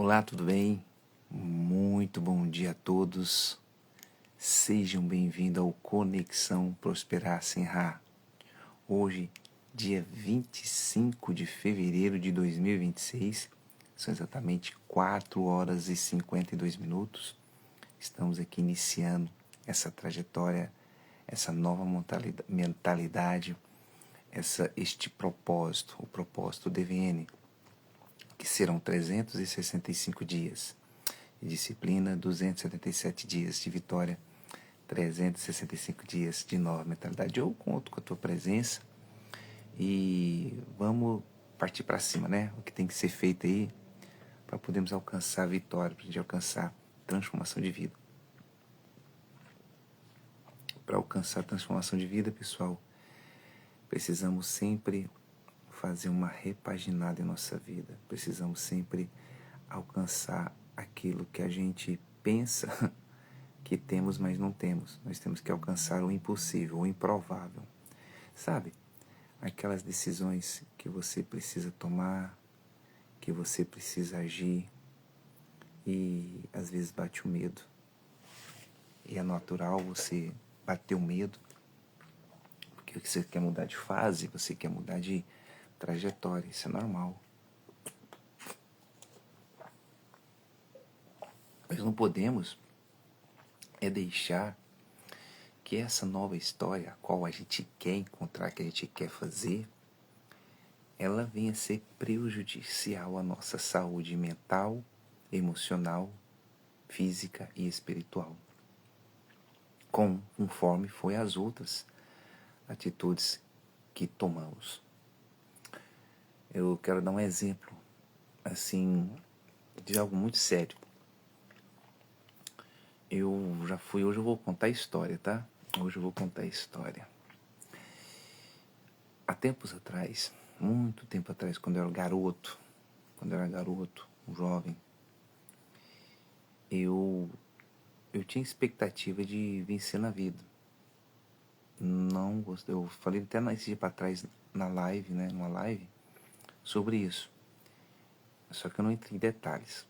Olá, tudo bem? Muito bom dia a todos. Sejam bem-vindos ao Conexão Prosperar Sem Ra. Hoje, dia 25 de fevereiro de 2026, são exatamente 4 horas e 52 minutos. Estamos aqui iniciando essa trajetória, essa nova mentalidade, este propósito, o propósito DVN, que serão 365 dias de disciplina, 277 dias de vitória, 365 dias de nova mentalidade. Eu conto com a tua presença e vamos partir para cima, né? O que tem que ser feito aí para podermos alcançar a vitória, para a gente alcançar transformação de vida. Para alcançar a transformação de vida, pessoal, precisamos sempre fazer uma repaginada em nossa vida. Precisamos sempre alcançar aquilo que a gente pensa que temos, mas não temos. Nós temos que alcançar o impossível, o improvável. Sabe? Aquelas decisões que você precisa tomar, que você precisa agir e às vezes bate o medo. E é natural você bater o medo, porque você quer mudar de fase, você quer mudar de trajetória, isso é normal. Mas não podemos deixar que essa nova história, a qual a gente quer encontrar, que a gente quer fazer, ela venha ser prejudicial à nossa saúde mental, emocional, física e espiritual, conforme foi as outras atitudes que tomamos. Eu quero dar um exemplo, assim, de algo muito sério. Hoje eu vou contar a história, tá? Hoje eu vou contar a história. Há tempos atrás, muito tempo atrás, quando eu era garoto, um jovem, eu tinha expectativa de vencer na vida. Não gostei. Eu falei até esse dia para trás na live, né? Numa live, sobre isso. Só que eu não entrei em detalhes.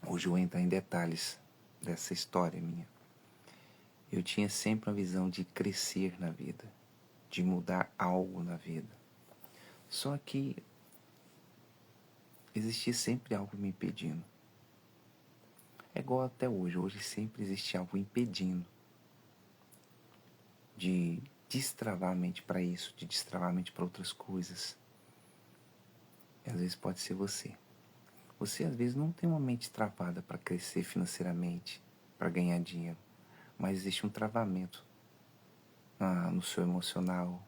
Hoje eu vou entrar em detalhes dessa história minha. Eu tinha sempre uma visão de crescer na vida, de mudar algo na vida. Só que existia sempre algo me impedindo. É igual até hoje. Hoje sempre existe algo impedindo de destravar a mente para isso, de destravar a mente para outras coisas. E às vezes pode ser você. Você às vezes não tem uma mente travada para crescer financeiramente, para ganhar dinheiro, mas existe um travamento no seu emocional,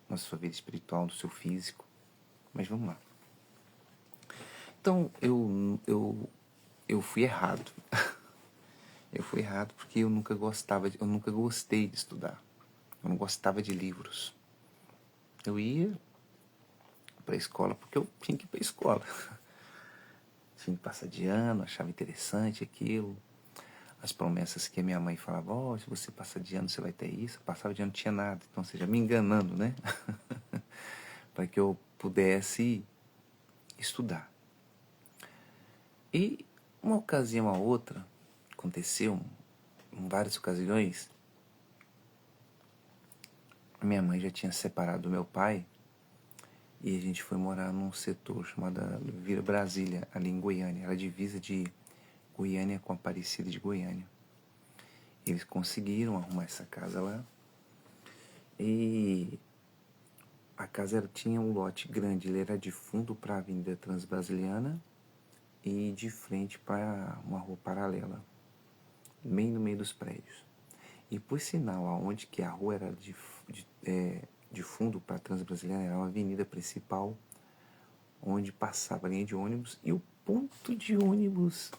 na sua vida espiritual, no seu físico. Mas vamos lá. Então eu fui errado. Eu fui errado porque eu nunca gostei de estudar. Eu não gostava de livros. Eu ia para a escola porque eu tinha que ir para a escola. Tinha que passar de ano, achava interessante aquilo. As promessas que a minha mãe falava, se você passar de ano você vai ter isso. Eu passava de ano não tinha nada. Então, ou seja, me enganando, né? Para que eu pudesse estudar. E uma ocasião a outra, aconteceu em várias ocasiões, a minha mãe já tinha separado do meu pai e a gente foi morar num setor chamado Vila Brasília, ali em Goiânia. Era a divisa de Goiânia com Aparecida de Goiânia. Eles conseguiram arrumar essa casa lá e a casa tinha um lote grande. Ele era de fundo para a Avenida Transbrasiliana e de frente para uma rua paralela, bem no meio dos prédios. E por sinal, aonde que a rua era de fundo para a Transbrasiliana, era uma avenida principal, onde passava a linha de ônibus e o ponto de ônibus,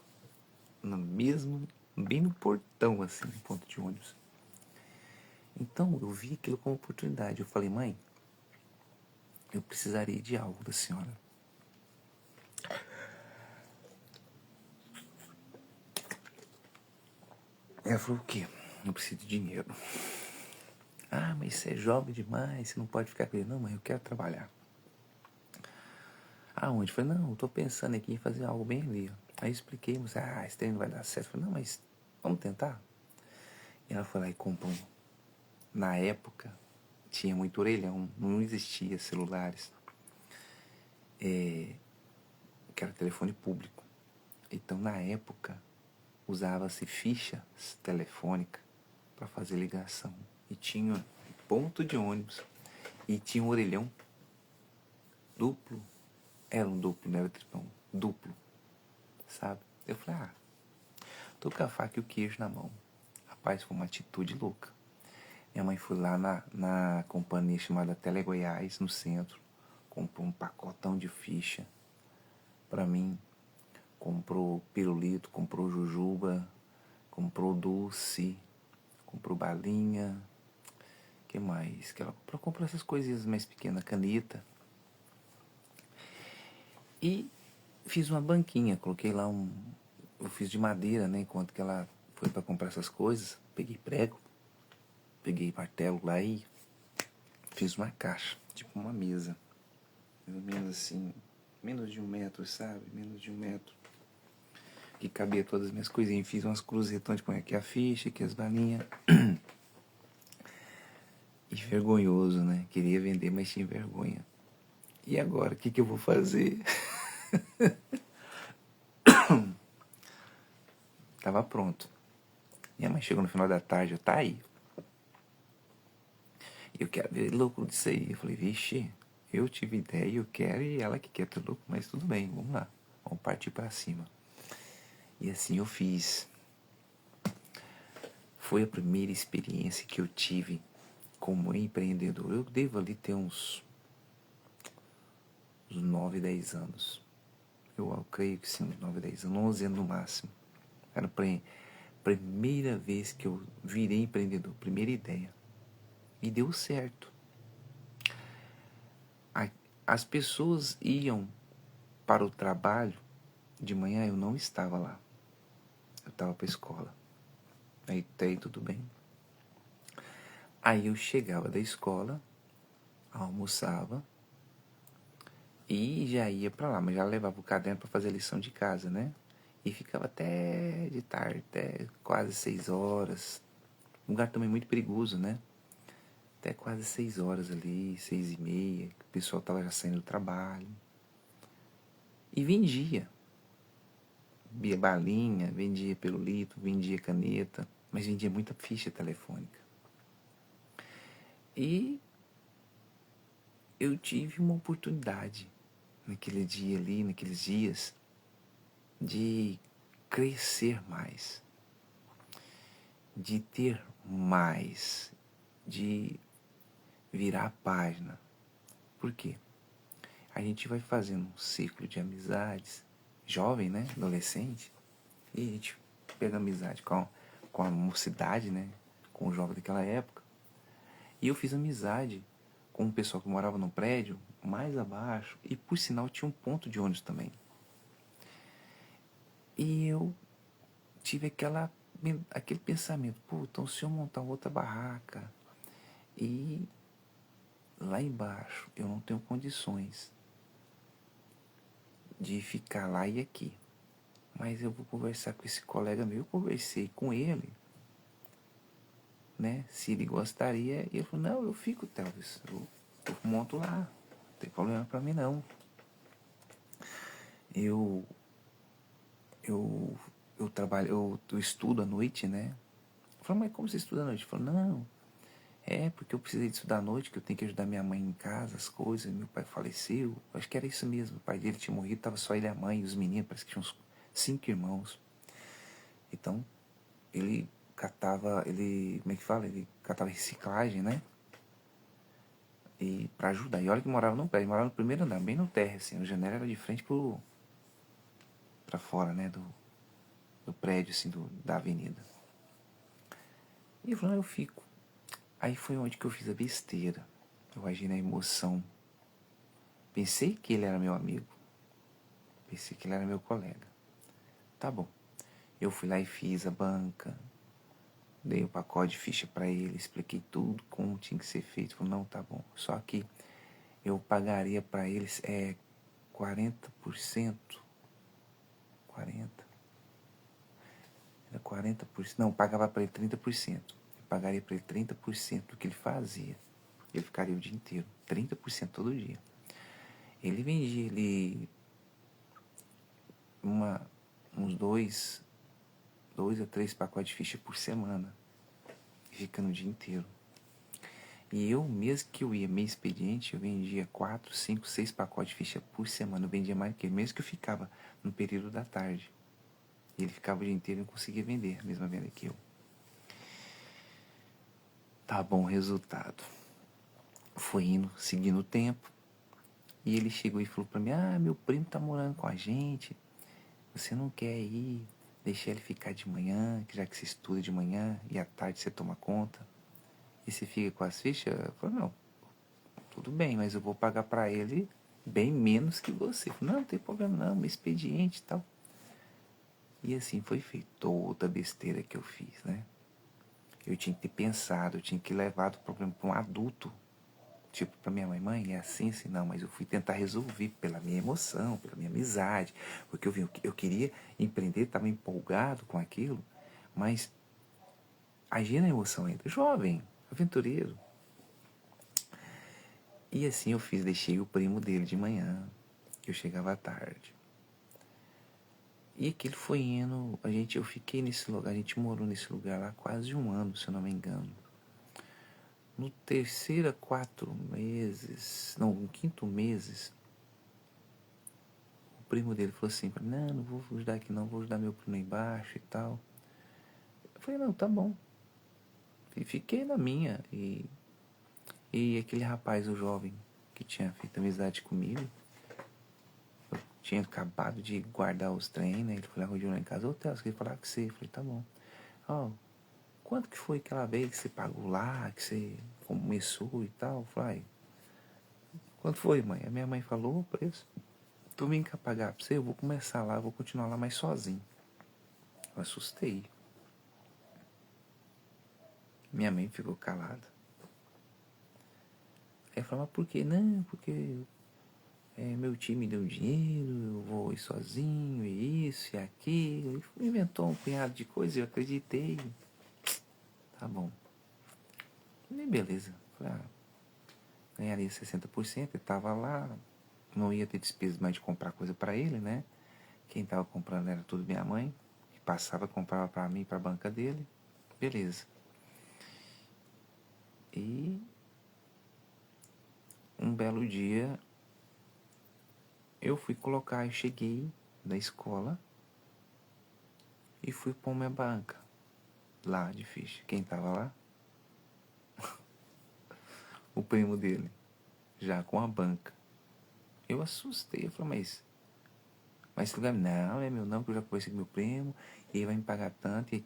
bem no portão, assim, o ponto de ônibus. Então, eu vi aquilo como oportunidade. Eu falei, mãe, eu precisaria de algo da senhora. Ela falou, o quê? Eu preciso de dinheiro. Mas você é jovem demais, você não pode ficar com ele. Não, mãe, eu quero trabalhar. Aonde? Eu falei, não, eu tô pensando aqui em fazer algo bem ali, ó. Aí eu expliquei, mas, esse treino não vai dar certo. Eu falei, não, mas vamos tentar? E ela foi lá e comprou. Na época, tinha muito orelhão, não existia celulares, que era telefone público. Então, na época, usava-se ficha telefônica para fazer ligação. E tinha ponto de ônibus. E tinha um orelhão duplo. Era um duplo, não era tripão. Duplo, sabe? Eu falei, tô com a faca e o queijo na mão. Rapaz, foi uma atitude louca. Minha mãe foi lá na companhia chamada Tele Goiás, no centro. Comprou um pacotão de ficha pra mim. Comprou pirulito, comprou jujuba, comprou doce, comprou balinha. Que mais? Que ela comprou essas coisinhas mais pequenas, caneta. E fiz uma banquinha, coloquei lá eu fiz de madeira, né? Enquanto que ela foi para comprar essas coisas, peguei prego, peguei martelo lá e fiz uma caixa, tipo uma mesa. Mais ou menos assim, menos de 1 metro, sabe? Menos de 1 metro. Que cabia todas as minhas coisinhas. Fiz umas cruzetas onde põe aqui a ficha, aqui as balinhas. E vergonhoso, né? Queria vender, mas tinha vergonha. E agora, o que eu vou fazer? Tava pronto. Minha mãe chegou no final da tarde, tá aí. Eu quero ver louco disso aí. Eu falei, vixe, eu tive ideia, eu quero, e ela que quer, tá louco, mas tudo bem, vamos lá. Vamos partir pra cima. E assim eu fiz. Foi a primeira experiência que eu tive como empreendedor. Eu devo ali ter uns 9, 10 anos. Eu creio que sim, uns 9, 10 anos, 11 anos no máximo. Era a primeira vez que eu virei empreendedor, primeira ideia. E deu certo. As pessoas iam para o trabalho, de manhã eu não estava lá. Eu estava para a escola. Aí tudo bem. Aí eu chegava da escola, almoçava e já ia para lá, mas já levava o caderno para fazer a lição de casa, né? E ficava até de tarde, até quase 6 horas. Um lugar também muito perigoso, né? Até quase 6 horas ali, 6h30, o pessoal tava já saindo do trabalho. E vendia. Vendia balinha, vendia pirulito, vendia caneta, mas vendia muita ficha telefônica. E eu tive uma oportunidade naquele dia ali, naqueles dias, de crescer mais, de ter mais, de virar a página. Por quê? A gente vai fazendo um ciclo de amizades, jovem, né? Adolescente, e a gente pega amizade com a mocidade, né? Com o jovem daquela época. E eu fiz amizade com um pessoal que morava no prédio mais abaixo, e por sinal tinha um ponto de ônibus também. E eu tive aquele pensamento, pô, então se eu montar outra barraca e lá embaixo eu não tenho condições de ficar lá e aqui, mas eu vou conversar com esse colega meu. Eu conversei com ele, né, se ele gostaria, e ele falou, não, eu fico, Telvis, eu monto lá, não tem problema pra mim não. Eu eu eu trabalho, eu estudo à noite, né? Eu falei, mas como você estuda à noite? Ele falou, não, porque eu precisei de estudar à noite, que eu tenho que ajudar minha mãe em casa, as coisas, meu pai faleceu. Acho que era isso mesmo, o pai dele tinha morrido, tava só ele e a mãe e os meninos, parece que tinha uns 5 irmãos. Então, como é que fala? Ele catava reciclagem, né? E pra ajudar. E olha que morava no prédio, morava no primeiro andar, bem no térreo, assim, a janela era de frente pra fora, né, do prédio, assim, da avenida. E eu falei, eu fico. Aí foi onde que eu fiz a besteira. Eu agi na emoção. Pensei que ele era meu amigo. Pensei que ele era meu colega. Tá bom. Eu fui lá e fiz a banca. Dei o pacote de ficha pra ele. Expliquei tudo, como tinha que ser feito. Falei, não, tá bom. Só que eu pagaria pra eles 40%. 40%. Era 40%. Não, pagava para ele 30%. Eu pagaria para ele 30% do que ele fazia. Eu ficaria o dia inteiro. 30% todo dia. Ele vendia uns 2 a 3 pacotes de ficha por semana. Ficando o dia inteiro. E eu, mesmo que eu ia meio expediente, eu vendia 4, 5, 6 pacotes de ficha por semana. Eu vendia mais do que ele, mesmo que eu ficava no período da tarde. E ele ficava o dia inteiro e não conseguia vender a mesma venda que eu. Tá bom o resultado. Foi indo, seguindo o tempo. E ele chegou e falou pra mim, meu primo tá morando com a gente. Você não quer ir, deixar ele ficar de manhã, já que você estuda de manhã e à tarde você toma conta. E você fica com as fichas? Eu falei, não, tudo bem, mas eu vou pagar pra ele bem menos que você. Eu falei, não tem problema não, meu expediente e tal. E assim foi feito toda a besteira que eu fiz, né? Eu tinha que ter pensado, eu tinha que levar o problema para um adulto. Tipo, pra minha mãe, é assim, não, mas eu fui tentar resolver pela minha emoção, pela minha amizade, porque eu queria empreender, estava empolgado com aquilo, mas agia na emoção ainda, jovem, aventureiro. E assim eu fiz, deixei o primo dele de manhã, eu chegava à tarde. E aquilo foi indo, eu fiquei nesse lugar, a gente morou nesse lugar lá quase um ano, se eu não me engano. No terceiro a 4 meses, não, no quinto meses, o primo dele falou assim, não vou ajudar aqui não, vou ajudar meu primo lá embaixo e tal. Eu falei, não, tá bom. E fiquei na minha. E aquele rapaz, o jovem, que tinha feito amizade comigo, eu tinha acabado de guardar os trem, né? Ele foi lá lá em casa, ô Theo, você queria falar com você? Eu falei, tá bom. Quanto que foi aquela vez que você pagou lá, que você começou e tal? Eu falei, quanto foi, mãe? A minha mãe falou o preço. Tu vem cá pagar pra você, eu vou começar lá, eu vou continuar lá, mas sozinho. Eu assustei. Minha mãe ficou calada. Aí eu falei, mas por quê? Não, porque meu time deu dinheiro, eu vou ir sozinho, e isso e aquilo. E inventou um punhado de coisas, eu acreditei. Tá bom. E beleza. Falei, ganharia 60%, ele tava lá, não ia ter despesa mais de comprar coisa pra ele, né? Quem tava comprando era tudo minha mãe, que passava, comprava pra mim, pra banca dele. Beleza. E um belo dia, eu cheguei da escola e fui pôr minha banca lá de ficha. Quem tava lá? O primo dele, já com a banca. Eu assustei, eu falei, mas esse lugar não é meu não, que eu já conversei com meu primo, e ele vai me pagar tanto, e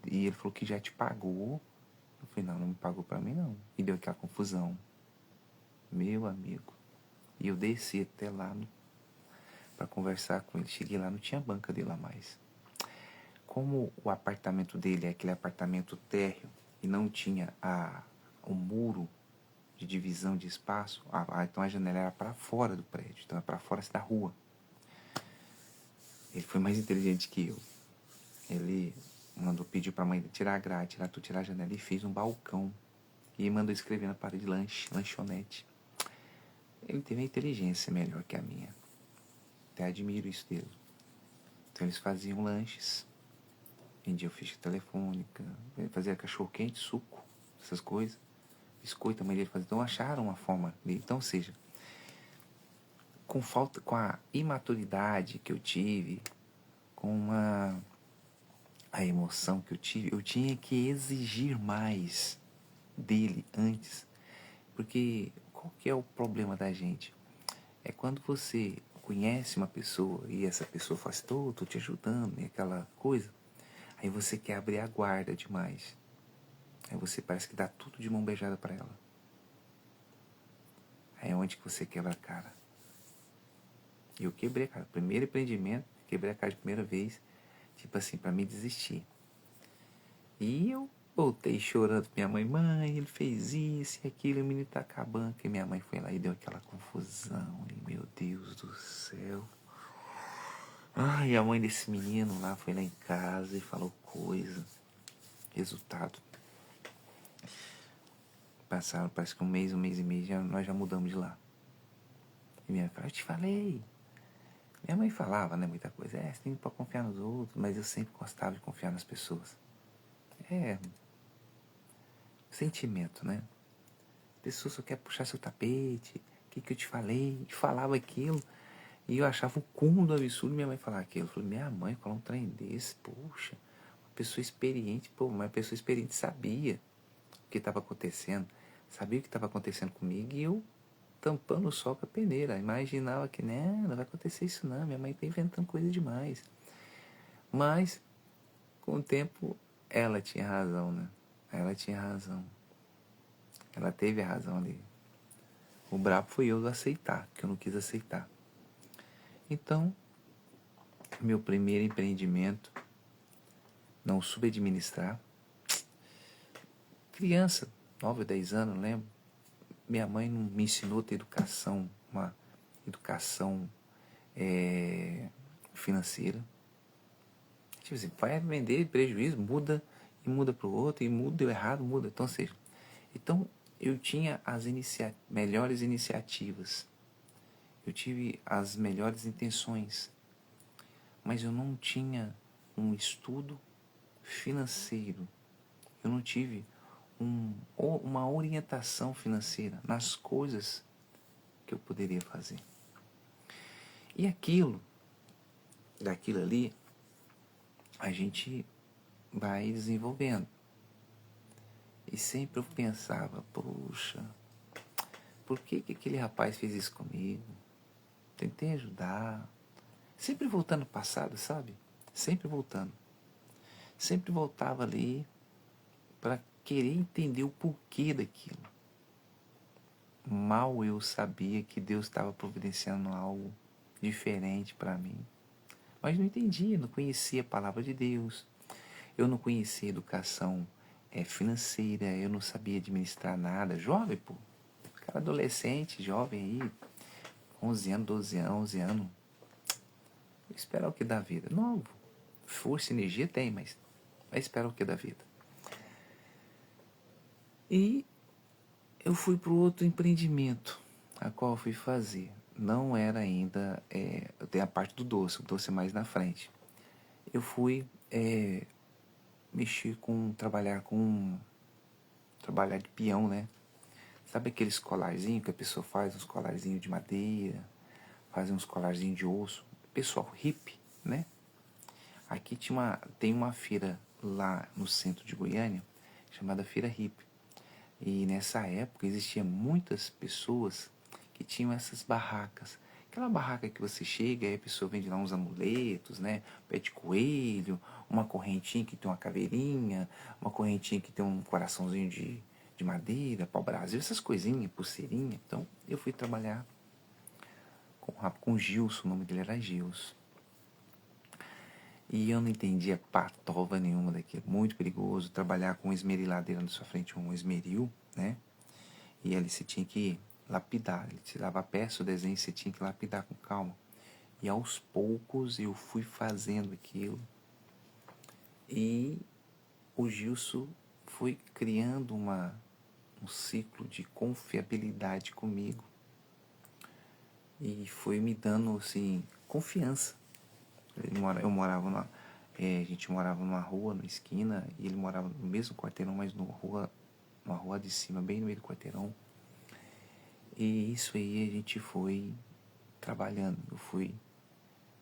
ele falou que já te pagou. Eu falei, não me pagou pra mim não. E deu aquela confusão. Meu amigo. E eu desci até lá pra conversar com ele. Cheguei lá, não tinha banca dele lá mais. Como o apartamento dele é aquele apartamento térreo e não tinha o muro de divisão de espaço, então a janela era para fora do prédio, então é para fora da rua. Ele foi mais inteligente que eu. Ele pediu para a mãe tirar a grade, tirar a janela e fez um balcão. E mandou escrever na parede lanchonete. Ele teve uma inteligência melhor que a minha. Até admiro isso dele. Então eles faziam lanches, vendiam ficha telefônica, fazia cachorro-quente, suco, essas coisas. Biscoito, a mãe dele fazia. Então acharam uma forma de. Então, ou seja, com a imaturidade que eu tive, com a emoção que eu tive, eu tinha que exigir mais dele antes. Porque qual que é o problema da gente? É quando você conhece uma pessoa e essa pessoa fala assim, tô te ajudando, e aquela coisa, aí você quer abrir a guarda demais. Aí você parece que dá tudo de mão beijada pra ela. Aí é onde que você quebra a cara. E eu quebrei a cara. Primeiro empreendimento, quebrei a cara de primeira vez, tipo assim, pra me desistir. E eu Voltei chorando pra minha mãe, ele fez isso e aquilo, e o menino tá acabando. Que minha mãe foi lá e deu aquela confusão. E, meu Deus do céu. Ai, a mãe desse menino lá foi lá em casa e falou coisa. Resultado. Passaram, parece que um mês e meio, nós já mudamos de lá. E minha mãe falou, eu te falei. Minha mãe falava, né, muita coisa. Você tem pra confiar nos outros, mas eu sempre gostava de confiar nas pessoas. É, sentimento, né? A pessoa só quer puxar seu tapete. O que eu te falei? E falava aquilo. E eu achava o cúmulo do absurdo minha mãe falar aquilo. Eu falei, minha mãe falar um trem desse, poxa. Uma pessoa experiente, pô, uma pessoa experiente sabia o que estava acontecendo. Sabia o que estava acontecendo comigo e eu tampando o sol com a peneira. Imaginava que, né, não vai acontecer isso não. Minha mãe tá inventando coisa demais. Mas, com o tempo, ela tinha razão, né? Ela tinha razão. Ela teve a razão ali. O brabo fui eu aceitar, que eu não quis aceitar. Então, meu primeiro empreendimento, não soube administrar. Criança, 9 ou 10 anos, lembro. Minha mãe não me ensinou a ter educação, uma educação financeira. Tipo assim, vai vender prejuízo, muda e muda para o outro, e muda, deu errado, muda. Então, ou seja, então eu tinha as melhores iniciativas. Eu tive as melhores intenções, mas eu não tinha um estudo financeiro. Eu não tive uma orientação financeira nas coisas que eu poderia fazer. E daquilo ali, a gente vai desenvolvendo. E sempre eu pensava, poxa, por que aquele rapaz fez isso comigo? Tentei ajudar. Sempre voltando ao passado, sabe? Sempre voltando. Sempre voltava ali para querer entender o porquê daquilo. Mal eu sabia que Deus estava providenciando algo diferente para mim. Mas não entendia, não conhecia a palavra de Deus. Eu não conhecia educação financeira, eu não sabia administrar nada. Jovem, pô. Cara adolescente, jovem aí, 11 anos, 12 anos, 11 anos. Vou esperar o que da vida? Novo. Força e energia tem, mas vai esperar o que da vida? E eu fui para o outro empreendimento, a qual eu fui fazer. Não era ainda, eu tenho a parte do doce, o doce é mais na frente. Eu fui mexer trabalhar de peão, né? Sabe aqueles colarzinhos que a pessoa faz, uns colarzinhos de madeira, faz uns colarzinhos de osso? Pessoal hippie, né? Aqui tem uma feira lá no centro de Goiânia, chamada Feira Hippie. E nessa época existiam muitas pessoas que tinham essas barracas. Aquela barraca que você chega e a pessoa vende lá uns amuletos, né? Pé de coelho, uma correntinha que tem uma caveirinha, uma correntinha que tem um coraçãozinho de madeira, pau-brasil, essas coisinhas, pulseirinha. Então eu fui trabalhar com o Gilson, o nome dele era Gilson. E eu não entendia patova nenhuma daquilo. Muito perigoso trabalhar com esmeriladeira na sua frente, um esmeril, né? E ali você tinha que lapidar. Ele te dava a peça, o desenho, você tinha que lapidar com calma. E aos poucos eu fui fazendo aquilo. E o Gilson foi criando um ciclo de confiabilidade comigo. E foi me dando, assim, confiança. A gente morava numa rua, na esquina, e ele morava no mesmo quarteirão, mas numa rua de cima, bem no meio do quarteirão. E isso aí a gente foi trabalhando, eu fui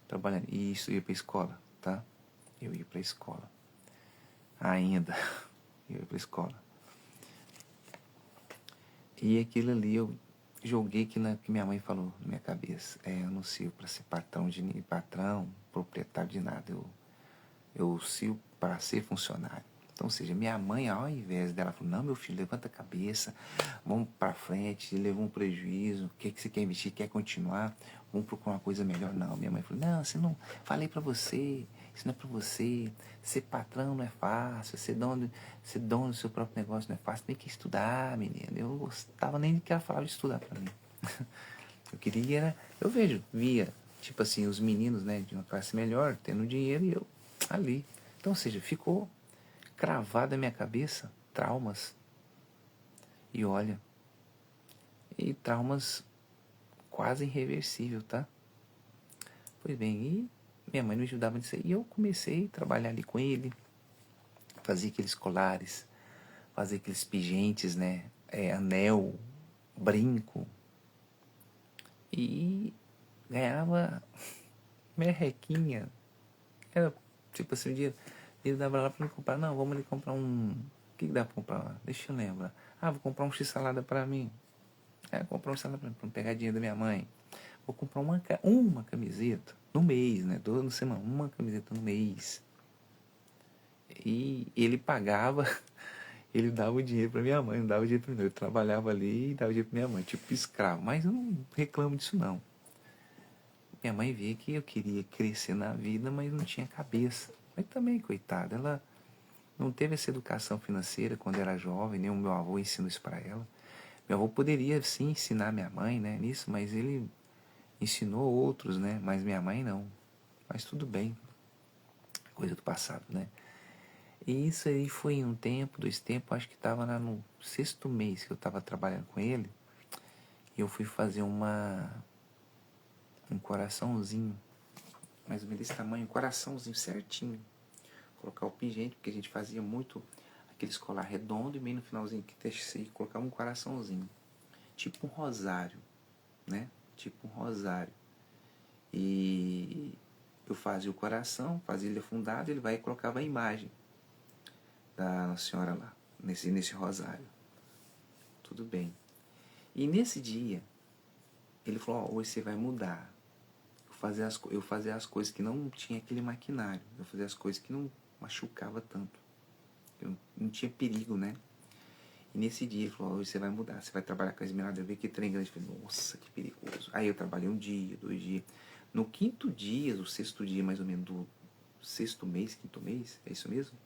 trabalhando. E isso, eu ia pra escola, tá? Eu ia pra escola. Ainda, eu ia pra escola. E aquilo ali eu joguei que minha mãe falou na minha cabeça. Eu não sirvo pra ser patrão, proprietário de nada. Eu sirvo para ser funcionário. Então, ou seja, minha mãe, ao invés dela, falou, não, meu filho, levanta a cabeça, vamos para frente, levou um prejuízo, o que você quer investir, quer continuar, vamos procurar uma coisa melhor. Não, minha mãe falou, não, você não, falei para você, isso não é pra você. Ser patrão não é fácil, ser dono do seu próprio negócio não é fácil. Tem que estudar, menino. Eu gostava nem que ela falava de estudar pra mim. Eu queria, era, via, tipo assim, os meninos, né, de uma classe melhor, tendo dinheiro e eu ali. Então, ou seja, ficou cravado na minha cabeça traumas. E olha, e traumas quase irreversível, tá? Pois bem, e minha mãe me ajudava nisso aí. E eu comecei a trabalhar ali com ele, fazia aqueles colares, fazia aqueles pingentes, né? Anel, brinco. E ganhava merrequinha. Era tipo assim, ele dava lá pra me comprar. Não, vamos ali comprar um. O que dá pra comprar lá? Deixa eu lembrar. Ah, vou comprar um x-salada pra mim. Comprar um x-salada pra não pegar dinheiro da minha mãe. Vou comprar uma camiseta no mês, né? Toda semana, uma camiseta no mês. E ele pagava, ele dava o dinheiro pra minha mãe, não dava o dinheiro pra mim. Eu trabalhava ali e dava o dinheiro pra minha mãe, tipo escravo. Mas eu não reclamo disso, não. Minha mãe via que eu queria crescer na vida, mas não tinha cabeça. Mas também, coitada, ela não teve essa educação financeira quando era jovem, nem o meu avô ensinou isso para ela. Meu avô poderia sim ensinar minha mãe, né, nisso, mas ele ensinou outros, né, mas minha mãe não. Mas tudo bem, coisa do passado, né. E isso aí foi em um tempo, 2 tempos, acho que estava no 6º mês que eu estava trabalhando com ele, e eu fui fazer um coraçãozinho, mais ou menos desse tamanho, um coraçãozinho certinho. Colocar o pingente, porque a gente fazia muito aquele colar redondo e meio no finalzinho que deixa colocar um coraçãozinho. Tipo um rosário, né? Tipo um rosário. E eu fazia o coração, fazia ele afundado, ele vai e colocava a imagem da Nossa Senhora lá, nesse rosário. Tudo bem. E nesse dia, ele falou, hoje você vai mudar. Eu fazia as coisas que não tinha aquele maquinário. Eu fazia as coisas que não machucava tanto. Eu não tinha perigo, né? E nesse dia ele falou, hoje você vai mudar, você vai trabalhar com a esmeralda. Eu vi que trem grande. Eu falei, nossa, que perigoso. Aí eu trabalhei 1 dia, 2 dias. No 5º dia, o 6º dia mais ou menos do 6º mês, 5º mês, é isso mesmo?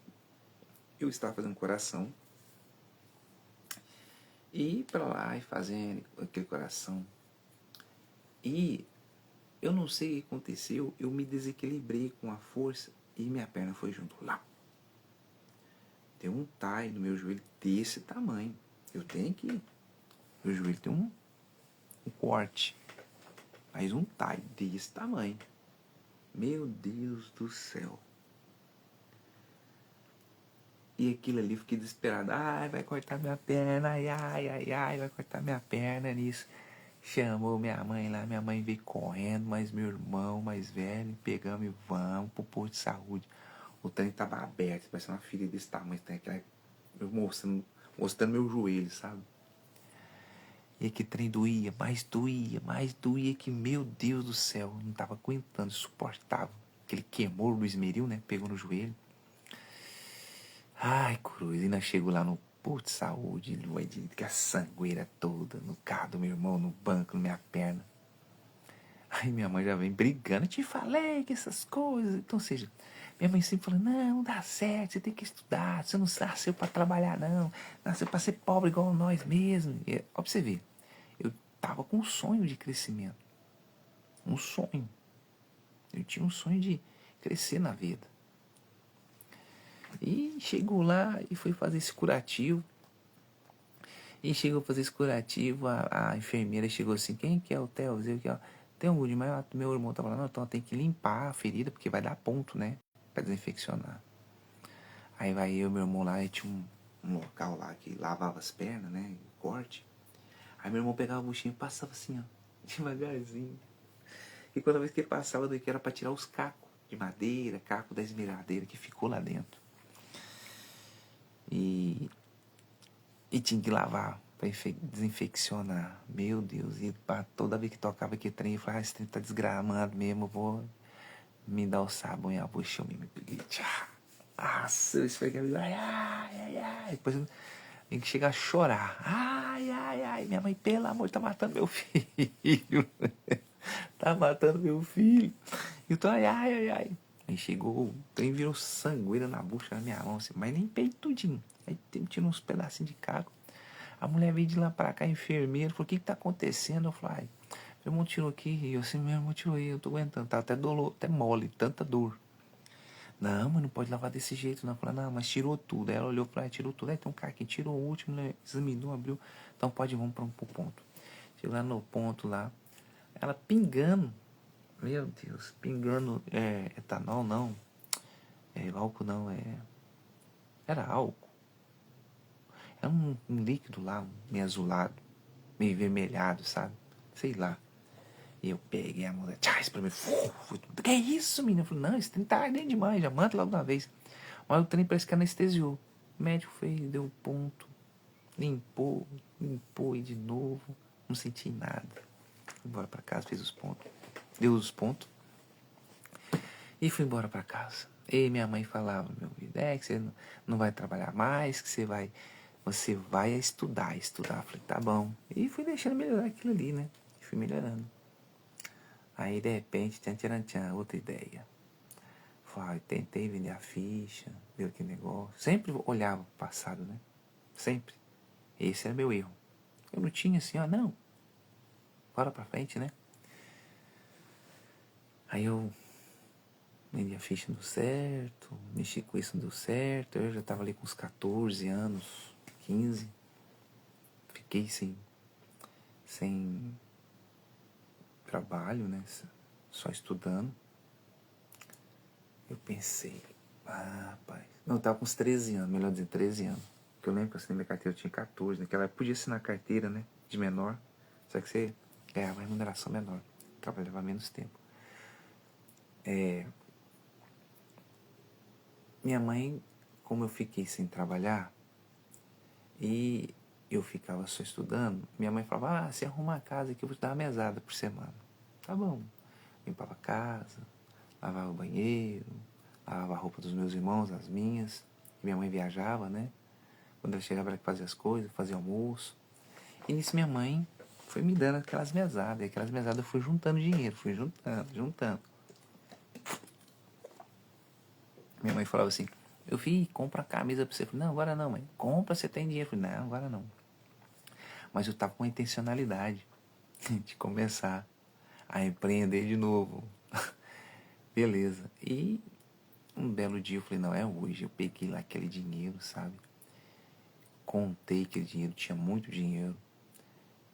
Eu estava fazendo coração. E pra lá e fazendo aquele coração. E eu não sei o que aconteceu, eu me desequilibrei com a força e minha perna foi junto. Lá. Deu um tie no meu joelho desse tamanho. Eu tenho que... Meu joelho tem um corte. Mas um tie desse tamanho. Meu Deus do céu. E aquilo ali, fiquei desesperado. Ai, vai cortar minha perna. Ai, vai cortar minha perna nisso. Chamou minha mãe lá. Minha mãe veio correndo, mas meu irmão mais velho, pegamos e vamos pro posto de saúde. O trem tava aberto, parecia uma filha desse tamanho. Eu mostrando meu joelho, sabe? E que trem doía, mais doía que, meu Deus do céu, não tava aguentando, insuportável. Aquele queimou do esmeril, né? Pegou no joelho. Ai, cruz, ainda chego lá no posto de saúde, com a sangueira toda, no carro do meu irmão, no banco, na minha perna. Aí minha mãe já vem brigando, te falei que essas coisas. Então, ou seja, minha mãe sempre falando, não dá certo, você tem que estudar, você não nasceu pra trabalhar, não. Nasceu pra ser pobre igual nós mesmos. Ó, pra você ver, eu tava com um sonho de crescimento. Um sonho. Eu tinha um sonho de crescer na vida. E chegou lá e foi fazer esse curativo. E chegou a fazer esse curativo, a enfermeira chegou assim, quem que é o Theo? Eu que tem um de mas meu irmão tava lá, não, então tem que limpar a ferida, porque vai dar ponto, né? Pra desinfeccionar. Aí vai eu e meu irmão lá, e tinha um local lá que lavava as pernas, né? Corte. Aí meu irmão pegava a buchinha e passava assim, ó, devagarzinho. E toda vez que ele passava daqui era pra tirar os cacos de madeira, caco da esmeradeira que ficou lá dentro. E tinha que lavar pra desinfeccionar. Meu Deus, e toda vez que tocava aquele trem, eu falava, esse trem tá desgramado mesmo, eu vou me dar o sabão e a bucha, eu me peguei. Nossa, eu esfreguei, ai. Depois eu tinha que chegar a chorar. Ai. Minha mãe, pelo amor, tá matando meu filho. Tá matando meu filho. Então, ai. Aí chegou, o trem virou sangueira na bucha, na minha mão, assim, mas nem peito tudinho. Aí tirou uns pedacinhos de caco. A mulher veio de lá pra cá, enfermeira, falou, o que tá acontecendo? Eu falei, ai, meu irmão tirou aqui, e eu assim, meu irmão tirou aí, eu tô aguentando, tá até dolor, até mole, tanta dor. Não, mas não pode lavar desse jeito, não. Eu falei, não, mas tirou tudo. Aí ela olhou pra ela, tirou tudo. Aí tem um cara que tirou o último, né? Examinou, abriu. Então pode, vamos pro ponto. Chegou lá no ponto lá, ela pingando, meu Deus, pingando, etanol não, álcool não, era álcool. Era um líquido lá, meio azulado, meio vermelhado, sabe? Sei lá. E eu peguei a mulher, tchau, isso pra mim. Que é isso, menina? Eu falei, não, esse trem tá ardendo demais, já manda logo de uma vez. Mas o trem parece que anestesiou. O médico fez, deu ponto, limpou e de novo. Não senti nada. Fui embora pra casa, fez os pontos. Deu os pontos. E fui embora pra casa. E minha mãe falava, meu filho, que você não vai trabalhar mais, que você vai estudar. Eu falei, tá bom. E fui deixando melhorar aquilo ali, né? E fui melhorando. Aí, de repente, tchan, outra ideia. Falei, tentei vender a ficha, ver aquele negócio. Sempre olhava pro passado, né? Sempre. Esse era meu erro. Eu não tinha assim, não. Bora pra frente, né? Aí eu vendi a ficha, não deu certo. Mexi com isso, não deu certo. Eu já tava ali com uns 14 anos, 15. Fiquei sem trabalho, né? Só estudando. Eu pensei, rapaz. Não, eu tava com uns 13 anos, melhor dizer, 13 anos. Porque eu lembro que eu assinei minha carteira, eu tinha 14. Naquela época podia assinar carteira, né? De menor. Só que você ganhava uma remuneração menor. Trabalhava menos tempo. Minha mãe, como eu fiquei sem trabalhar e eu ficava só estudando, minha mãe falava, você arruma a casa aqui, eu vou te dar uma mesada por semana. Tá bom. Limpava a casa, lavava o banheiro, lavava a roupa dos meus irmãos, as minhas. Minha mãe viajava, né? Quando ela chegava, ela fazia as coisas, fazia almoço. E nisso minha mãe foi me dando aquelas mesadas. E aquelas mesadas eu fui juntando dinheiro, fui juntando. Minha mãe falava assim, meu filho, compra a camisa pra você. Eu falei, não, agora não, mãe. Compra, você tem dinheiro. Eu falei, não, agora não. Mas eu tava com a intencionalidade de começar a empreender de novo. Beleza. E um belo dia eu falei, não, é hoje. Eu peguei lá aquele dinheiro, sabe? Contei aquele dinheiro, tinha muito dinheiro.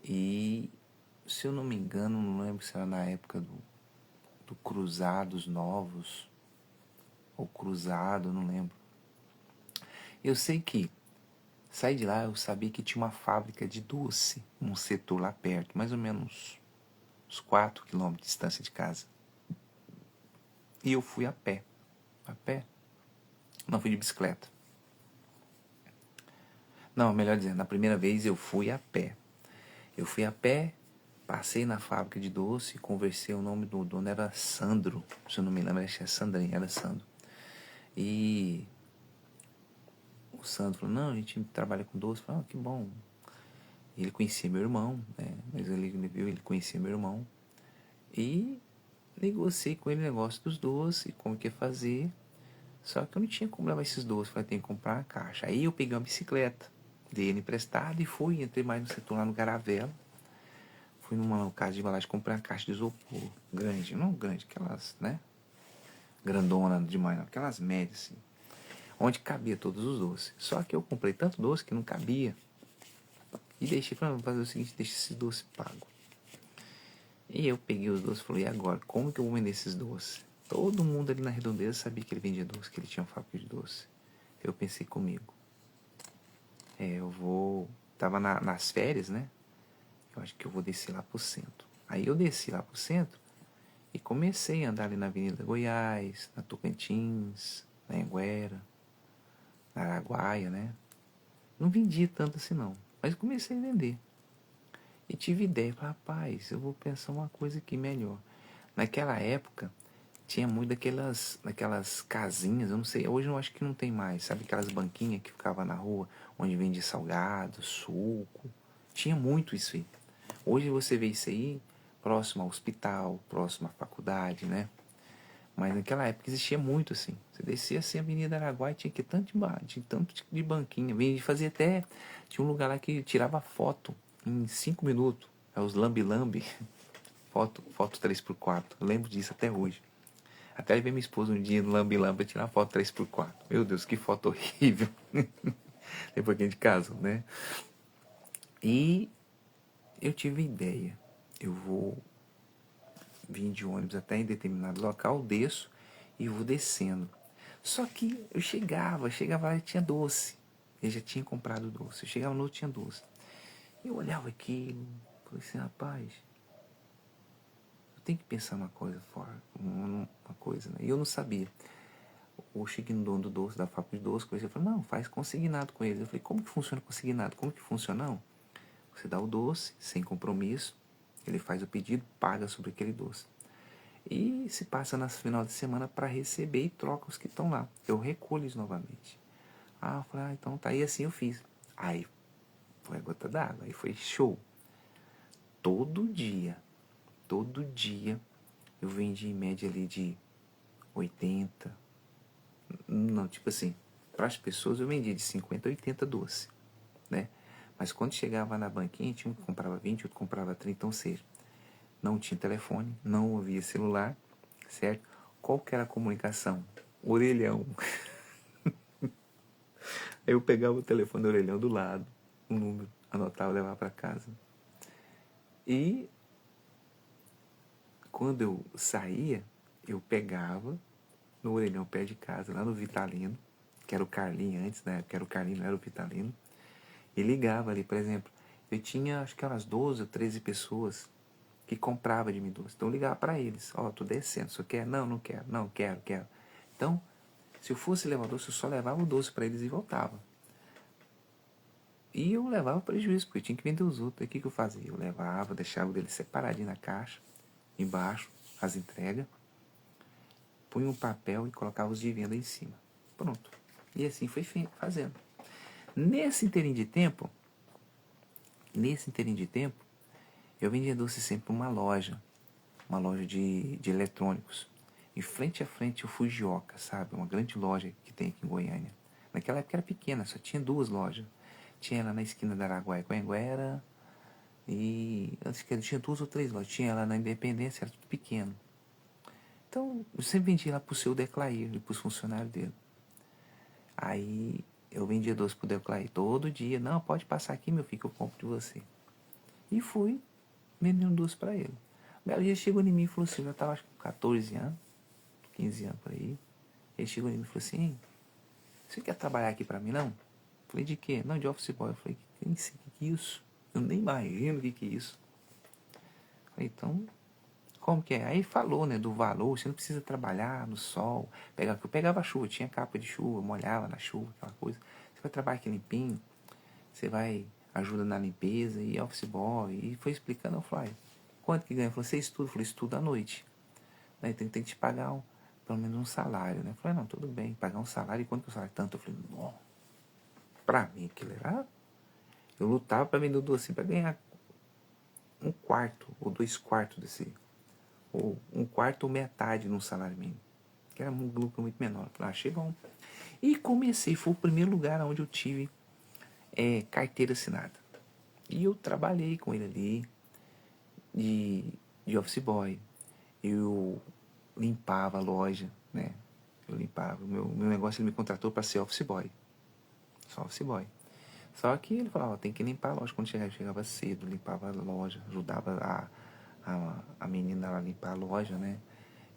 E, se eu não me engano, não lembro se era na época do Cruzados Novos. Ou Cruzado, não lembro. Eu sei que saí de lá, eu sabia que tinha uma fábrica de doce num setor lá perto, mais ou menos uns 4 quilômetros de distância de casa. E eu fui a pé. A pé? Não, fui de bicicleta. Não, melhor dizendo, na primeira vez eu fui a pé. Eu fui a pé, passei na fábrica de doce, conversei, o nome do dono era Sandro, se eu não me lembro, acho que é Sandrinho, era Sandro. E o Sandro falou, não, a gente trabalha com doce. Eu falei, que bom. E ele conhecia meu irmão, né? Mas ele viu, ele conhecia meu irmão. E negociei com ele o negócio dos doces, como que ia fazer. Só que eu não tinha como levar esses doces, falei, tem que comprar uma caixa. Aí eu peguei uma bicicleta, dei ele emprestado e fui, entrei mais no setor lá no Garavela. Fui numa casa de embalagem, comprei uma caixa de isopor grande, não grande, aquelas, né? Grandona demais, não, aquelas médias, assim. Onde cabia todos os doces. Só que eu comprei tanto doce que não cabia. E deixei, falei, vamos fazer o seguinte, deixa esses doces pagos. E eu peguei os doces e falei, e agora? Como que eu vou vender esses doces? Todo mundo ali na redondeza sabia que ele vendia doce, que ele tinha uma fábrica de doce. Eu pensei comigo. Eu vou... Tava nas férias, né? Eu acho que eu vou descer lá pro centro. Aí eu desci lá pro centro e comecei a andar ali na Avenida Goiás, na Tocantins, na Anguera, na Araguaia, né? Não vendia tanto assim não, mas comecei a vender. E tive ideia, falei, rapaz, eu vou pensar uma coisa aqui melhor. Naquela época, tinha muito daquelas casinhas, eu não sei, hoje eu acho que não tem mais, sabe? Aquelas banquinhas que ficavam na rua, onde vendia salgado, suco. Tinha muito isso aí. Hoje você vê isso aí próximo ao hospital, próximo à faculdade, né? Mas naquela época existia muito assim. Você descia assim a Avenida Araguaia, tinha que tanto tinha tanto de banquinha. E fazia até. Tinha um lugar lá que tirava foto em 5 minutos. É os lambi-lambi. Foto 3x4. Eu lembro disso até hoje. Até levei minha esposa um dia no lambi-lambi pra tirar foto 3x4. Meu Deus, que foto horrível. Depois que a gente casou, né? E eu tive ideia. Eu vou vir de ônibus até em determinado local, desço e vou descendo. Só que eu chegava lá e tinha doce. Eu já tinha comprado doce. Eu chegava no tinha doce. Eu olhava aquilo, falei assim, rapaz, eu tenho que pensar uma coisa fora, uma coisa, né? E eu não sabia. Eu cheguei no dono do doce, da fábrica de doce, ele falou, não, faz consignado com eles. Eu falei, como que funciona consignado? Como que funciona? Não. Você dá o doce, sem compromisso, ele faz o pedido, paga sobre aquele doce. E se passa nas final de semana para receber e troca os que estão lá. Eu recolho eles novamente. Eu falei, então tá. E assim eu fiz. Aí foi a gota d'água, aí foi show. Todo dia, eu vendi em média ali de 80. Não, tipo assim, para as pessoas eu vendia de 50 a 80 doce, né? Mas quando chegava na banquinha, tinha um que comprava 20, outro comprava 30, então seja, não tinha telefone, não havia celular, certo? Qual que era a comunicação? Orelhão. Aí eu pegava o telefone do orelhão do lado, o número, anotava e levava para casa. E quando eu saía, eu pegava no orelhão pé de casa, lá no Vitalino, que era o Carlinho antes, né? Que era o Carlinho, não era o Vitalino. E ligava ali, por exemplo, eu tinha acho que umas 12 ou 13 pessoas que compravam de mim doce. Então eu ligava para eles, tô descendo, você quer? Não, não quero, não, quero. Então, se eu fosse levar doce, eu só levava o doce para eles e voltava. E eu levava prejuízo, porque eu tinha que vender os outros. Aí o que eu fazia? Eu levava, deixava o dele separadinho na caixa, embaixo, as entregas, punha um papel e colocava os de venda em cima. Pronto. E assim foi fazendo. Nesse inteirinho de tempo, eu vendia doce sempre para uma loja de eletrônicos. Em frente a frente o Fujioka, sabe? Uma grande loja que tem aqui em Goiânia. Naquela época era pequena, só tinha 2 lojas. Tinha ela na esquina da Araguaia com Anguera e antes que tinha 2 ou 3 lojas. Tinha ela na Independência, era tudo pequeno. Então eu sempre vendia lá pro seu Declair e pros funcionários dele. Aí eu vendia doce pro Declair todo dia. Não, pode passar aqui, meu filho, que eu compro de você. E fui vendendo doce pra ele. Um belo dia chegou em mim e falou assim, eu tava acho, com 14 anos, 15 anos por aí. Ele chegou em mim e falou assim, você quer trabalhar aqui pra mim, não? Eu falei, de quê? Não, de office boy. Eu falei, que é isso? Eu nem imagino o que é isso. Eu falei, então, como que é? Aí falou, né, do valor, você não precisa trabalhar no sol. Eu pegava chuva, tinha capa de chuva, molhava na chuva, aquela coisa. Você vai trabalhar aqui limpinho, você vai ajuda na limpeza e office boy. E foi explicando, eu falei, quanto que ganha? Ele falou, você estuda? Eu falei, estuda à noite. Né? Tem que te pagar pelo menos um salário, né? Eu falei, não, tudo bem, pagar um salário. E quanto que o salário? Tanto. Eu falei, não. Pra mim, aquilo era... Eu lutava pra vender o doce pra ganhar 1/4 ou 2/4 desse... Ou 1/4 ou metade num salário mínimo. Que era um lucro muito menor. Eu falei, achei bom. E comecei, foi o primeiro lugar onde eu tive carteira assinada. E eu trabalhei com ele ali de office boy. Eu limpava a loja, né? Eu limpava. O meu negócio, ele me contratou para ser office boy. Só office boy. Só que ele falava, tem que limpar a loja. Quando chegava, eu chegava cedo, limpava a loja, ajudava a menina a limpar a loja, né?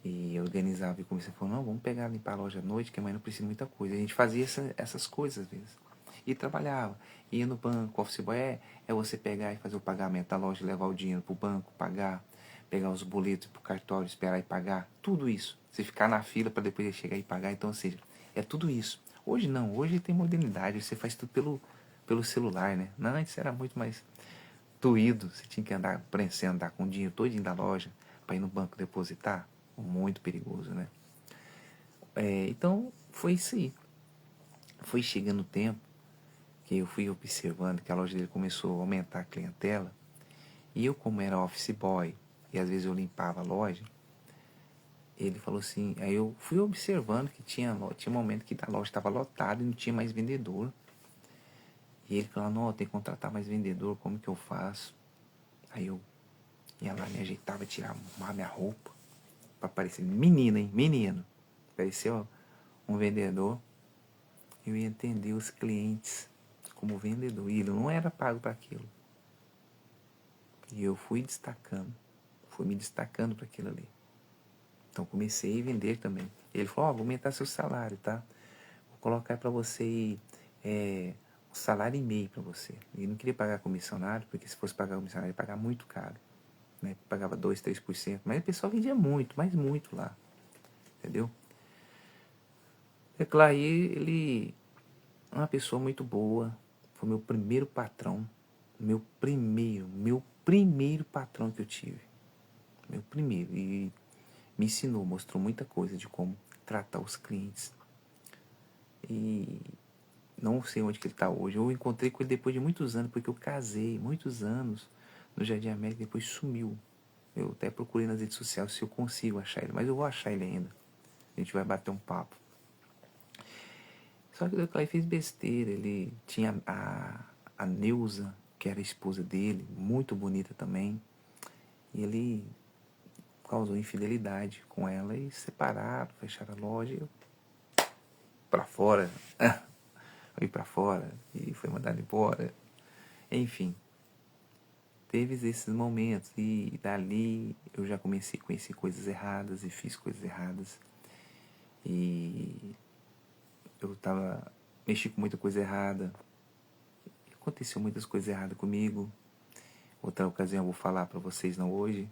E organizava e comecei a falar, não, vamos pegar limpar a loja à noite, que amanhã não precisa de muita coisa. A gente fazia essas coisas às vezes. E trabalhava. Ia no banco, office boy é você pegar e fazer o pagamento da loja, levar o dinheiro pro banco, pagar, pegar os boletos pro cartório, esperar e pagar. Tudo isso. Você ficar na fila para depois ele chegar e pagar. Então, ou seja, é tudo isso. Hoje não, hoje tem modernidade, você faz tudo pelo celular, né? Não, antes era muito mais doído. Você tinha que andar com o dinheiro todinho da loja para ir no banco depositar. Muito perigoso, né? Então, foi isso aí. Foi chegando o tempo que eu fui observando que a loja dele começou a aumentar a clientela. E eu, como era office boy, e às vezes eu limpava a loja, Ele falou assim, aí eu fui observando que tinha momento que a loja estava lotada e não tinha mais vendedor. E ele falou, não, tem que contratar mais vendedor, como que eu faço? Aí eu ia lá, me ajeitava, tirava minha roupa, pra parecer menina, hein? Menino. Parecia um vendedor. Eu ia atender os clientes como vendedor. E ele não era pago para aquilo. E eu fui me destacando para aquilo ali. Então comecei a vender também. Ele falou, vou aumentar seu salário, tá? Vou colocar para você um salário e meio para você. Ele não queria pagar comissionário, porque se fosse pagar comissionário, ele ia pagar muito caro. Né? Pagava 2, 3%. Mas o pessoal vendia muito, mas muito lá. Entendeu? É claro, ele é uma pessoa muito boa. Foi meu primeiro patrão. Meu primeiro patrão que eu tive. Meu primeiro. E me ensinou, mostrou muita coisa de como tratar os clientes. E não sei onde que ele está hoje. Eu encontrei com ele depois de muitos anos, porque eu casei muitos anos no Jardim América, depois sumiu. Eu até procurei nas redes sociais se eu consigo achar ele, mas eu vou achar ele ainda. A gente vai bater um papo. Só que o Clay fez besteira. Ele tinha a Neuza, que era a esposa dele, muito bonita também. E ele causou infidelidade com ela e separaram, fecharam a loja. E eu pra fora. Eu ia pra fora e foi mandado embora. Enfim, teve esses momentos e dali eu já comecei a conhecer coisas erradas e fiz coisas erradas. E eu mexi com muita coisa errada. Aconteceu muitas coisas erradas comigo. Outra ocasião eu vou falar pra vocês, não hoje.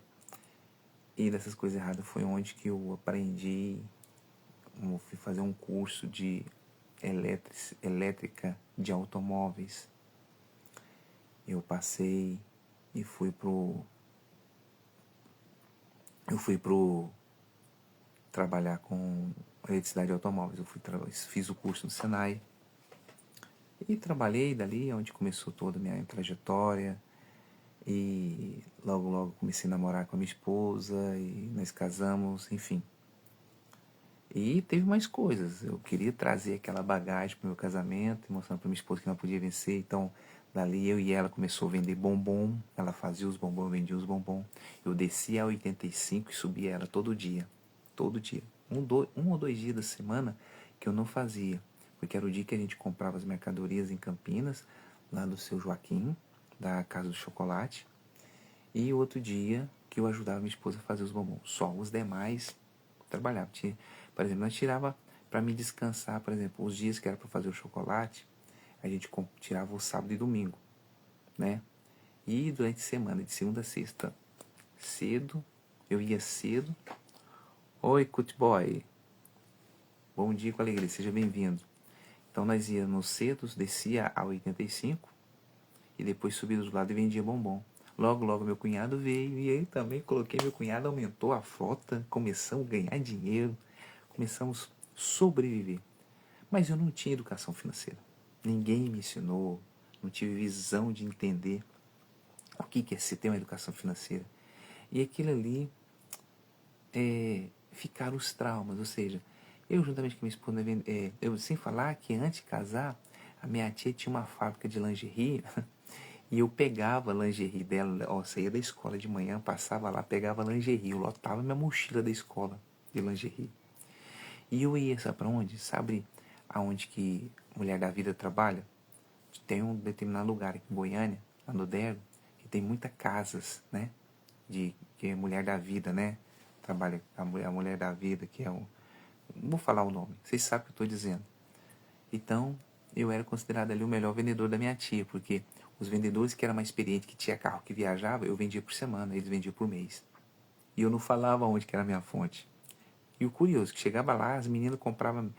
E dessas coisas erradas foi onde que eu aprendi, eu fui fazer um curso de elétrica de automóveis. Eu passei e fui pro trabalhar com eletricidade de automóveis. Fiz o curso no Senai e trabalhei dali, onde começou toda a minha trajetória. E logo comecei a namorar com a minha esposa e nós casamos, enfim. E teve mais coisas. Eu queria trazer aquela bagagem para o meu casamento, mostrando para minha esposa que não podia vencer. Então, dali eu e ela começou a vender bombom. Ela fazia os bombons, eu vendia os bombons. Eu descia a 85 e subia ela todo dia. Todo dia. Um ou dois dias da semana que eu não fazia. Porque era o dia que a gente comprava as mercadorias em Campinas, lá do seu Joaquim, da Casa do Chocolate. E outro dia que eu ajudava minha esposa a fazer os bombons. Só os demais trabalhava. Por exemplo, nós tirava para me descansar, por exemplo, os dias que era para fazer o chocolate, a gente tirava o sábado e domingo, né? E durante a semana, de segunda a sexta, cedo, eu ia cedo. Oi, cut boy. Bom dia com alegria, seja bem-vindo. Então nós íamos cedo, descia a 85 e depois subia do lado e vendia bombom. Logo meu cunhado veio e aí também coloquei meu cunhado, aumentou a frota, começamos a ganhar dinheiro, começamos a sobreviver. Mas eu não tinha educação financeira. Ninguém me ensinou, não tive visão de entender o que é se ter uma educação financeira. E aquilo ali ficaram os traumas, ou seja, eu juntamente com minha esposa, eu sem falar que antes de casar, a minha tia tinha uma fábrica de lingerie e eu pegava a lingerie dela, saía da escola de manhã, passava lá, pegava a lingerie, eu lotava minha mochila da escola de lingerie. E eu ia, sabe pra onde? Sabe aonde que Mulher da Vida trabalha? Tem um determinado lugar aqui em Goiânia, lá no Dergo, que tem muitas casas, né? Que é Mulher da Vida, né? Trabalha a Mulher da Vida, que é um... Não vou falar o nome, vocês sabem o que eu estou dizendo. Então, eu era considerado ali o melhor vendedor da minha tia, porque os vendedores que eram mais experientes, que tinha carro que viajava, eu vendia por semana, eles vendiam por mês. E eu não falava onde que era a minha fonte. E o curioso, que chegava lá, as meninas compravam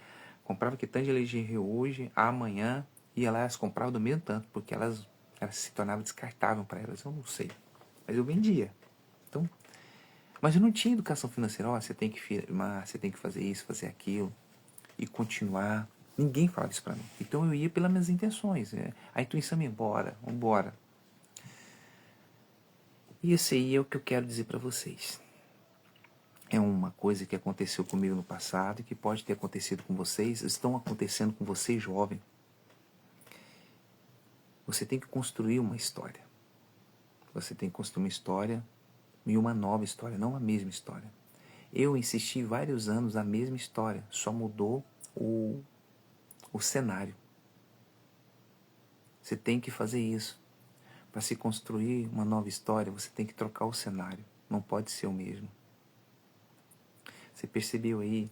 que tanto de lingerie hoje, amanhã, ia lá, elas compravam do mesmo tanto, porque elas se tornavam descartáveis para elas. Eu não sei, mas eu vendia. Então, mas eu não tinha educação financeira. Você tem que firmar, você tem que fazer isso, fazer aquilo, e continuar. Ninguém falava isso para mim. Então eu ia pelas minhas intenções. A intuição me embora, vambora. E esse aí é o que eu quero dizer para vocês. é uma coisa que aconteceu comigo no passado e que pode ter acontecido com vocês, estão acontecendo com você, jovem. Você tem que construir uma história. Você tem que construir uma história e uma nova história, não a mesma história. Eu insisti vários anos na mesma história, só mudou o cenário. Você tem que fazer isso. Para se construir uma nova história, você tem que trocar o cenário. Não pode ser o mesmo. Você percebeu aí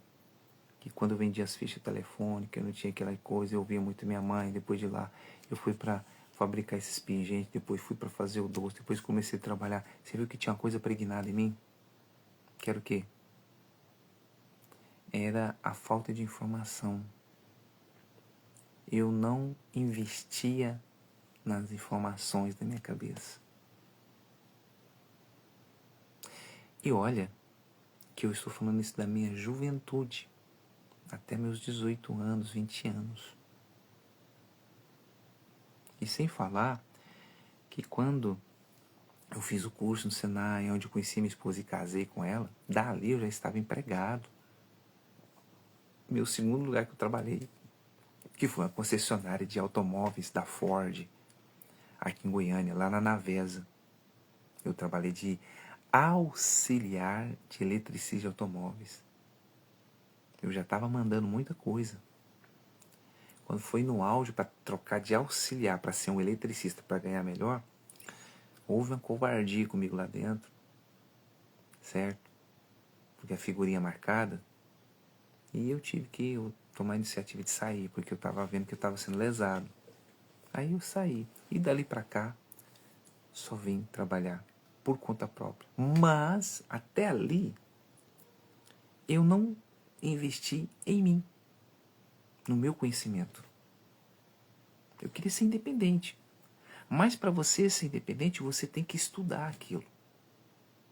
que quando eu vendia as fichas telefônicas, eu não tinha aquela coisa, eu ouvia muito minha mãe, depois de lá eu fui para fabricar esses pingentes, depois fui para fazer o doce, depois comecei a trabalhar. Você viu que tinha uma coisa pregnada em mim? Que era o quê? Era a falta de informação. Eu não investia nas informações da minha cabeça. E olha que eu estou falando isso da minha juventude, até meus 18 anos, 20 anos. E sem falar que quando eu fiz o curso no Senai, onde eu conheci minha esposa e casei com ela, dali eu já estava empregado. Meu segundo lugar que eu trabalhei, que foi uma concessionária de automóveis da Ford, aqui em Goiânia, lá na Navesa. Eu trabalhei de auxiliar de eletricista de automóveis. Eu já estava mandando muita coisa. Quando foi no auge para trocar de auxiliar para ser um eletricista para ganhar melhor, houve uma covardia comigo lá dentro, certo? Porque a figurinha marcada, e eu tive que tomar a iniciativa de sair, porque eu estava vendo que eu estava sendo lesado. Aí eu saí, e dali para cá, só vim trabalhar por conta própria. Mas, até ali, eu não investi em mim, no meu conhecimento. Eu queria ser independente. Mas para você ser independente, você tem que estudar aquilo.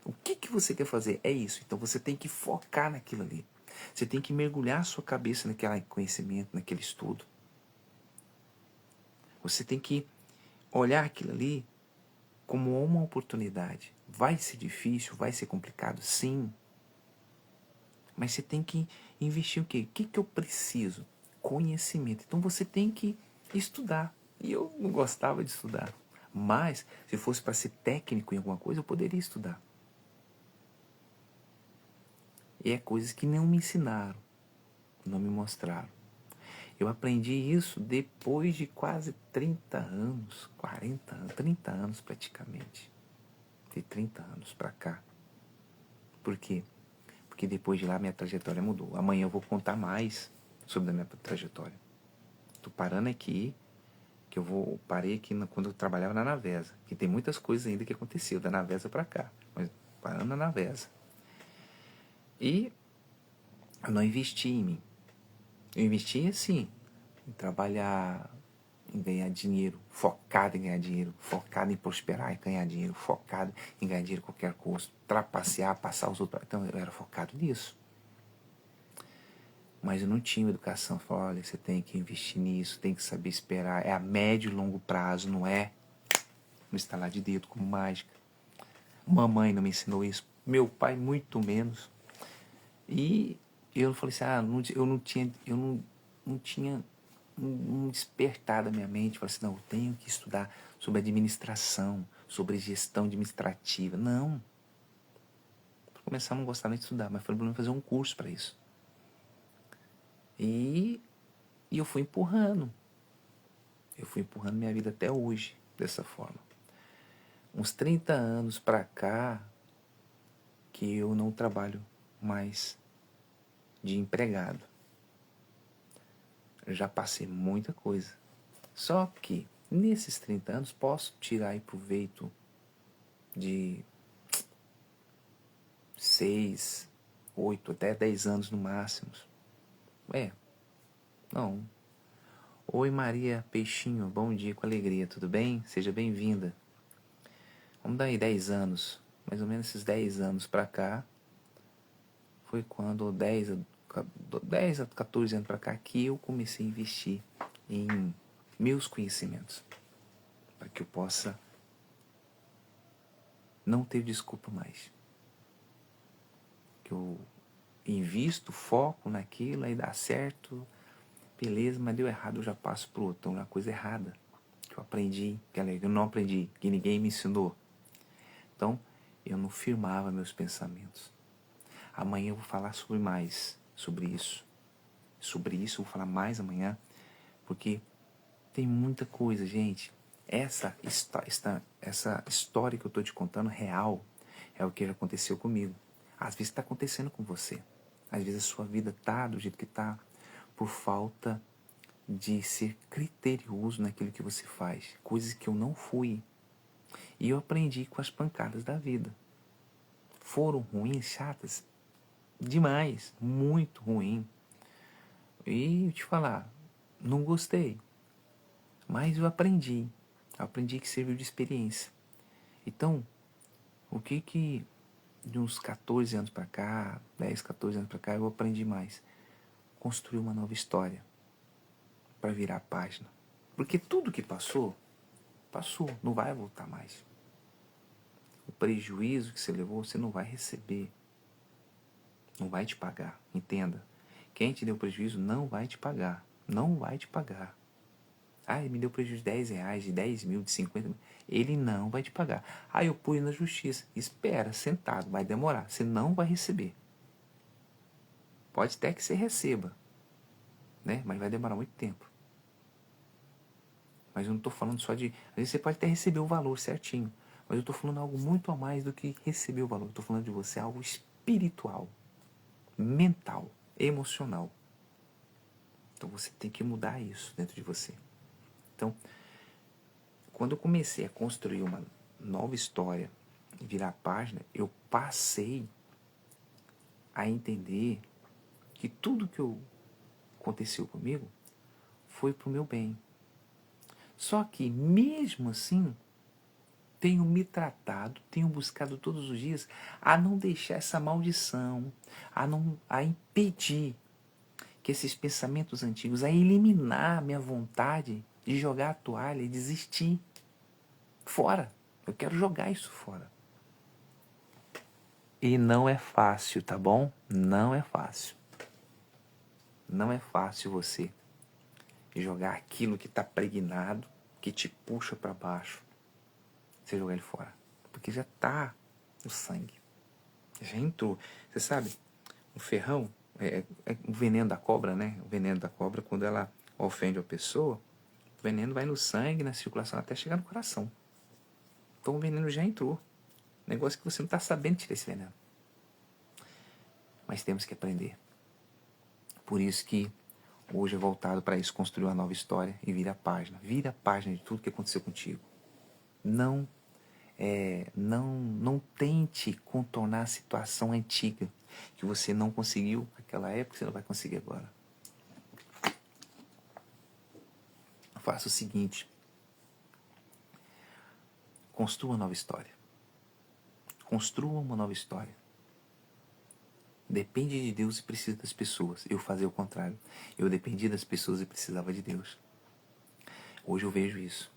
O que você quer fazer? É isso. Então você tem que focar naquilo ali. Você tem que mergulhar a sua cabeça naquele conhecimento, naquele estudo. Você tem que olhar aquilo ali como uma oportunidade. Vai ser difícil, vai ser complicado, sim. Mas você tem que investir o quê? O que eu preciso? Conhecimento. Então você tem que estudar. E eu não gostava de estudar. Mas, se fosse para ser técnico em alguma coisa, eu poderia estudar. E é coisas que não me ensinaram, não me mostraram. Eu aprendi isso depois de quase 30 anos, 40 anos, 30 anos praticamente. De 30 anos para cá. Por quê? Porque depois de lá minha trajetória mudou. Amanhã eu vou contar mais sobre a minha trajetória. Tô parando aqui, que parei aqui quando eu trabalhava na Navesa, que tem muitas coisas ainda que aconteceu da Navesa para cá, mas parando na Navesa. E eu não investi em mim. Eu investi assim, em trabalhar, em ganhar dinheiro, focado em ganhar dinheiro, focado em prosperar e ganhar dinheiro, focado em ganhar dinheiro a qualquer custo, trapacear, passar os outros. Então eu era focado nisso. Mas eu não tinha educação. Falei, olha, você tem que investir nisso, tem que saber esperar. É a médio e longo prazo, não é no estalar de dedo como mágica. Mamãe não me ensinou isso, meu pai muito menos. E eu falei assim, eu não tinha um despertar da minha mente. Eu falei assim, não, eu tenho que estudar sobre administração, sobre gestão administrativa. Não. Para começar, eu não gostava nem de estudar, mas falei, vou fazer um curso para isso. E eu fui empurrando. Eu fui empurrando minha vida até hoje, dessa forma. Uns 30 anos para cá, que eu não trabalho mais de empregado. Eu já passei muita coisa. Só que, nesses 30 anos, posso tirar aí proveito de 6, 8, até 10 anos no máximo. Não. Oi Maria Peixinho, bom dia com alegria, tudo bem? Seja bem-vinda. Vamos dar aí 10 anos, mais ou menos esses 10 anos pra cá, foi quando 10 a 14 anos pra cá que eu comecei a investir em meus conhecimentos, para que eu possa não ter desculpa mais. que eu invisto, foco naquilo, aí dá certo, beleza, mas deu errado, eu já passo pro outro. Então, uma coisa errada que eu aprendi, que eu não aprendi, que ninguém me ensinou. Então, eu não firmava meus pensamentos. Amanhã eu vou falar sobre isso. Sobre isso eu vou falar mais amanhã, porque tem muita coisa, gente. Essa história que eu estou te contando real é o que já aconteceu comigo. Às vezes está acontecendo com você. Às vezes a sua vida está do jeito que está por falta de ser criterioso naquilo que você faz. Coisas que eu não fui. E eu aprendi com as pancadas da vida. Foram ruins, chatas? Demais. Muito ruim. E eu te falar, não gostei. Mas eu aprendi. Aprendi que serviu de experiência. Então, o que de uns 14 anos para cá, 10, 14 anos para cá, eu aprendi mais? Construir uma nova história para virar a página. Porque tudo que passou, passou, não vai voltar mais. O prejuízo que você levou, você não vai receber. Não vai te pagar, entenda. Quem te deu prejuízo não vai te pagar. Não vai te pagar. Ah, ele me deu prejuízo de 10 reais, de 10 mil, de 50 mil. Ele não vai te pagar. Ah, eu pus na justiça. Espera, sentado, vai demorar. Você não vai receber. Pode até que você receba, né? Mas vai demorar muito tempo. Mas eu não estou falando só de... Às vezes você pode até receber o valor certinho. Mas eu estou falando algo muito a mais do que receber o valor. Eu estou falando de você algo espiritual, mental, emocional. Então você tem que mudar isso dentro de você. Então, quando eu comecei a construir uma nova história, virar página, eu passei a entender que tudo que aconteceu comigo foi para o meu bem. Só que, mesmo assim, tenho me tratado, tenho buscado todos os dias a não deixar essa maldição, a impedir que esses pensamentos antigos, a eliminar a minha vontade de jogar a toalha e desistir. Fora. Eu quero jogar isso fora. E não é fácil, tá bom? Não é fácil. Não é fácil você jogar aquilo que está pregnado, que te puxa para baixo, você jogar ele fora. Porque já está no sangue. Já entrou. Você sabe, o ferrão é o veneno da cobra, né? O veneno da cobra, quando ela ofende a pessoa, o veneno vai no sangue, na circulação, até chegar no coração. Então o veneno já entrou. Negócio que você não está sabendo tirar esse veneno. Mas temos que aprender. Por isso que hoje é voltado para isso, construir uma nova história e vira a página. Vira a página de tudo que aconteceu contigo. Não tente contornar a situação antiga que você não conseguiu naquela época, você não vai conseguir agora. Faça o seguinte: construa uma nova história. Construa uma nova história. Depende de Deus e precisa das pessoas. Eu fazia o contrário. Eu dependia das pessoas e precisava de Deus. Hoje eu vejo isso.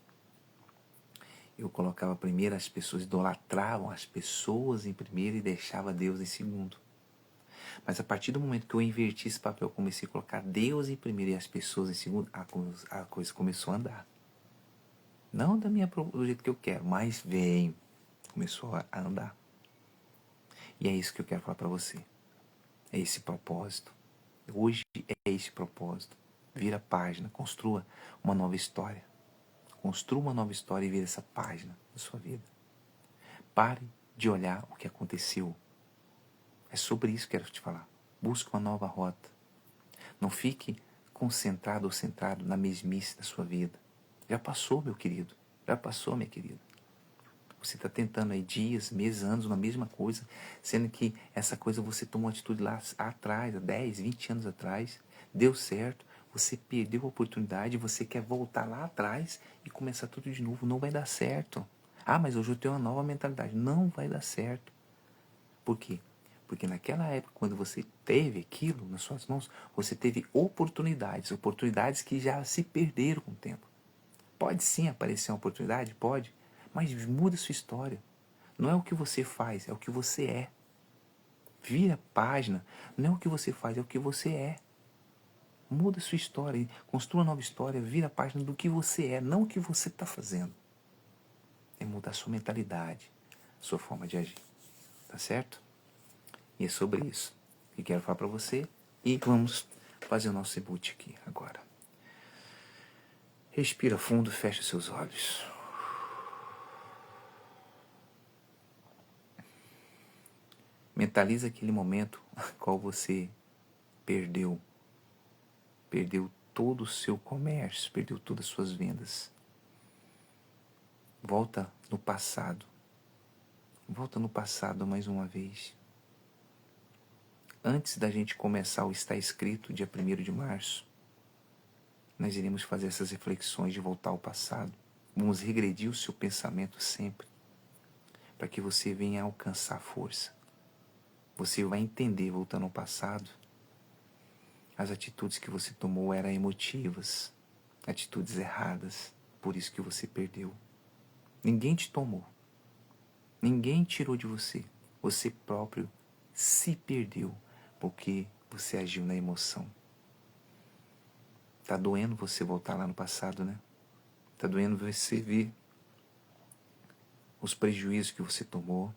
Eu colocava primeiro as pessoas, idolatravam as pessoas em primeiro e deixava Deus em segundo. Mas a partir do momento que eu inverti esse papel, comecei a colocar Deus em primeiro e as pessoas em segundo, a coisa começou a andar. Não do jeito que eu quero, mas veio. Começou a andar. E é isso que eu quero falar para você. É esse propósito. Hoje é esse propósito. Vira a página, construa uma nova história. Construa uma nova história e vira essa página da sua vida. Pare de olhar o que aconteceu. É sobre isso que eu quero te falar. Busque uma nova rota. Não fique concentrado ou centrado na mesmice da sua vida. Já passou, meu querido. Já passou, minha querida. Você está tentando aí dias, meses, anos, na mesma coisa, sendo que essa coisa você tomou uma atitude lá atrás, há 10, 20 anos atrás, deu certo, você perdeu a oportunidade, você quer voltar lá atrás e começar tudo de novo. Não vai dar certo. Ah, mas hoje eu tenho uma nova mentalidade. Não vai dar certo. Por quê? Porque naquela época, quando você teve aquilo nas suas mãos, você teve oportunidades que já se perderam com o tempo. Pode sim aparecer uma oportunidade? Pode. Mas muda a sua história. Não é o que você faz, é o que você é. Vira a página. Não é o que você faz, é o que você é. Muda a sua história, construa uma nova história, vira a página do que você é, não o que você está fazendo. É mudar a sua mentalidade, a sua forma de agir. Tá certo? E é sobre isso que quero falar para você. E vamos fazer o nosso reboot aqui agora. Respira fundo, fecha seus olhos. Mentaliza aquele momento qual você perdeu todo o seu comércio, perdeu todas as suas vendas. Volta no passado. Volta no passado mais uma vez. Antes da gente começar o Está Escrito, dia 1º de março, nós iremos fazer essas reflexões de voltar ao passado. Vamos regredir o seu pensamento sempre, para que você venha alcançar força. Você vai entender, voltando ao passado, as atitudes que você tomou eram emotivas, atitudes erradas, por isso que você perdeu. Ninguém te tomou, ninguém tirou de você, você próprio se perdeu, porque você agiu na emoção. Tá doendo você voltar lá no passado, né? Tá doendo você ver os prejuízos que você tomou,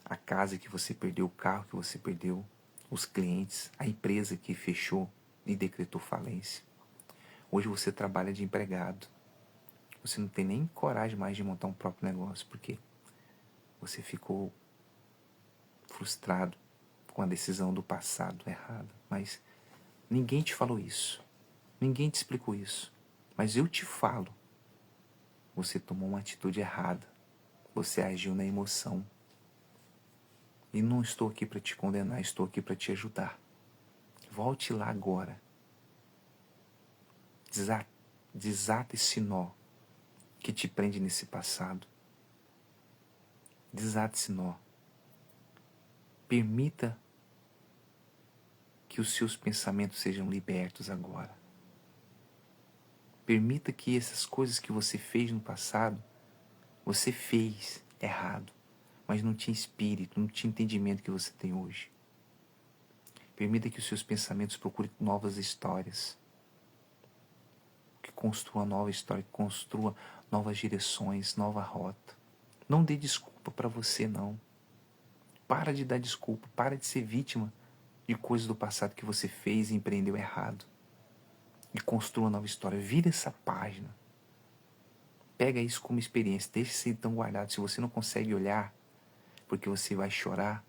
a casa que você perdeu, o carro que você perdeu, os clientes, a empresa que fechou e decretou falência. Hoje você trabalha de empregado. Você não tem nem coragem mais de montar um próprio negócio, porque você ficou frustrado com a decisão do passado errada. Mas ninguém te falou isso. Ninguém te explicou isso. Mas eu te falo. Você tomou uma atitude errada. Você agiu na emoção. E não estou aqui para te condenar, estou aqui para te ajudar. Volte lá agora. Desata esse nó que te prende nesse passado. Desata esse nó. Permita que os seus pensamentos sejam libertos agora. Permita que essas coisas que você fez no passado, você fez errado, mas não tinha espírito, não tinha entendimento que você tem hoje. Permita que os seus pensamentos procurem novas histórias, que construa nova história, que construa novas direções, nova rota. Não dê desculpa para você, não. Para de dar desculpa, para de ser vítima de coisas do passado que você fez e empreendeu errado. E construa uma nova história. Vira essa página. Pega isso como experiência. Deixa isso então guardado. Se você não consegue olhar, porque você vai chorar,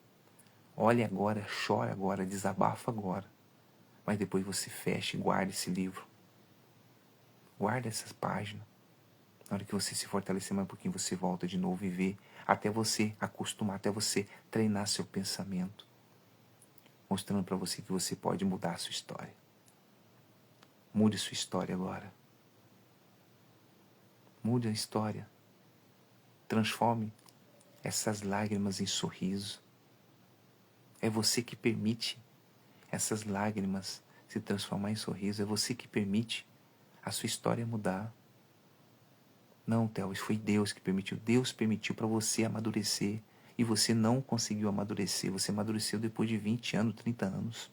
olhe agora, chora agora, desabafa agora. Mas depois você fecha e guarda esse livro. Guarda essas páginas. Na hora que você se fortalecer mais um pouquinho, você volta de novo e vê. Até você acostumar, até você treinar seu pensamento. Mostrando para você que você pode mudar a sua história. Mude sua história agora. Mude a história. Transforme essas lágrimas em sorriso. É você que permite essas lágrimas se transformar em sorriso. É você que permite a sua história mudar. Não, Theo, isso foi Deus que permitiu. Deus permitiu para você amadurecer. E você não conseguiu amadurecer. Você amadureceu depois de 20 anos, 30 anos.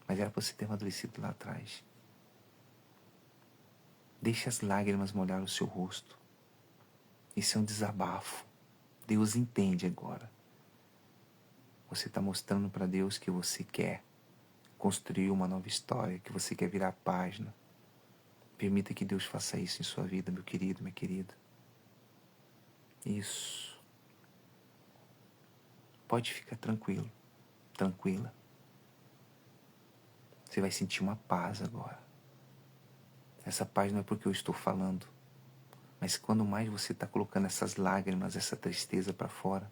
Mas era para você ter amadurecido lá atrás. Deixe as lágrimas molhar o seu rosto. Isso é um desabafo. Deus entende agora. Você está mostrando para Deus que você quer construir uma nova história, que você quer virar a página. Permita que Deus faça isso em sua vida, meu querido, minha querida. Isso. Pode ficar tranquilo, tranquila. Você vai sentir uma paz agora. Essa paz não é porque eu estou falando, mas quando mais você está colocando essas lágrimas, essa tristeza para fora,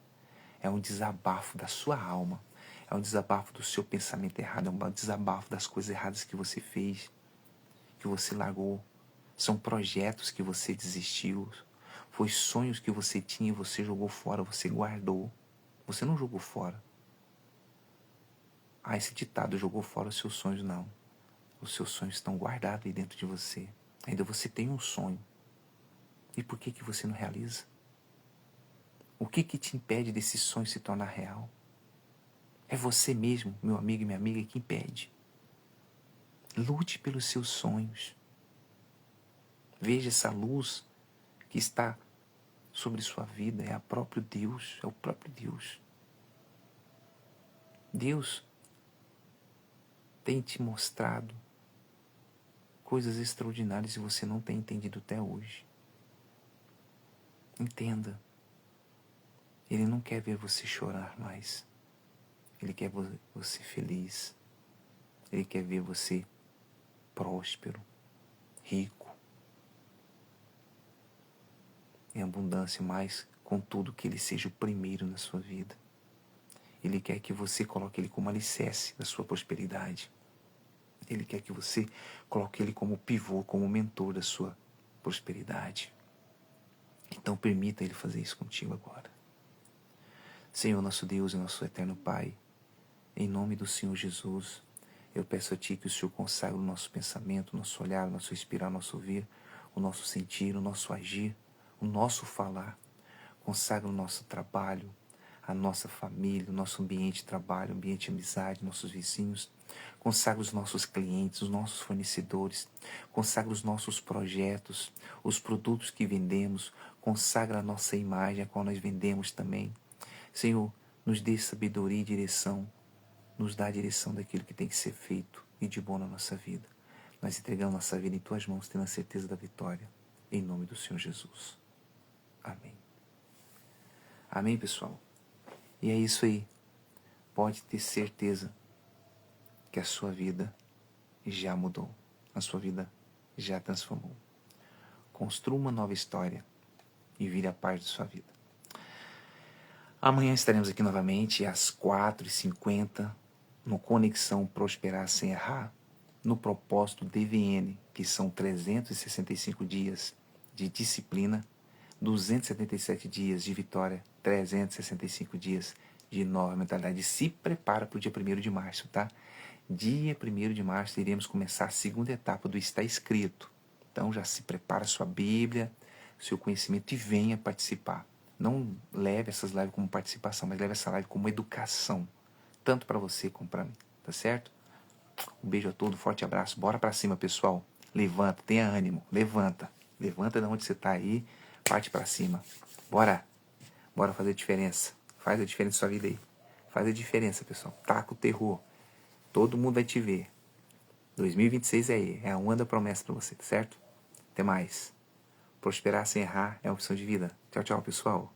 é um desabafo da sua alma, é um desabafo do seu pensamento errado, é um desabafo das coisas erradas que você fez, que você largou. São projetos que você desistiu, foi sonhos que você tinha e você jogou fora, você guardou. Você não jogou fora. Ah, esse ditado, jogou fora os seus sonhos, não. Os seus sonhos estão guardados aí dentro de você. Ainda você tem um sonho. E por que você não realiza? O que te impede desse sonho se tornar real? É você mesmo, meu amigo e minha amiga, que impede. Lute pelos seus sonhos. Veja essa luz que está sobre sua vida. É o próprio Deus. É o próprio Deus. Deus tem te mostrado coisas extraordinárias e você não tem entendido até hoje. Entenda. Ele não quer ver você chorar mais. Ele quer você feliz. Ele quer ver você próspero, rico, em abundância, mas contudo que Ele seja o primeiro na sua vida. Ele quer que você coloque Ele como alicerce da sua prosperidade. Ele quer que você coloque Ele como pivô, como mentor da sua prosperidade. Então permita Ele fazer isso contigo agora. Senhor, nosso Deus e nosso eterno Pai, em nome do Senhor Jesus, eu peço a Ti que o Senhor consagre o nosso pensamento, o nosso olhar, o nosso respirar, o nosso ouvir, o nosso sentir, o nosso agir, o nosso falar. Consagra o nosso trabalho, a nossa família, o nosso ambiente de trabalho, o ambiente de amizade, nossos vizinhos. Consagra os nossos clientes, os nossos fornecedores. Consagra os nossos projetos, os produtos que vendemos. Consagra a nossa imagem, a qual nós vendemos também. Senhor, nos dê sabedoria e direção. Nos dá a direção daquilo que tem que ser feito e de bom na nossa vida. Nós entregamos nossa vida em Tuas mãos, tendo a certeza da vitória. Em nome do Senhor Jesus. Amém. Amém, pessoal? E é isso aí. Pode ter certeza que a sua vida já mudou. A sua vida já transformou. Construa uma nova história e vire a parte da sua vida. Amanhã estaremos aqui novamente às 4h50 no Conexão Prosperar Sem Errar, no propósito DVN, que são 365 dias de disciplina, 277 dias de vitória, 365 dias de nova mentalidade. Se prepara para o dia 1º de março, tá? Dia 1º de março iremos começar a segunda etapa do Está Escrito. Então já se prepara sua Bíblia, seu conhecimento e venha participar. Não leve essas lives como participação, mas leve essa live como educação, tanto para você como para mim, tá certo? Um beijo a todos, forte abraço, bora para cima, pessoal. Levanta, tenha ânimo, levanta de onde você está aí, parte para cima. Bora fazer a diferença. Faz a diferença na sua vida aí. Faz a diferença, pessoal. Taca o terror. Todo mundo vai te ver. 2026 é aí. É a onda da promessa para você, tá certo? Até mais. Prosperar sem errar é uma opção de vida. Tchau, tchau, pessoal.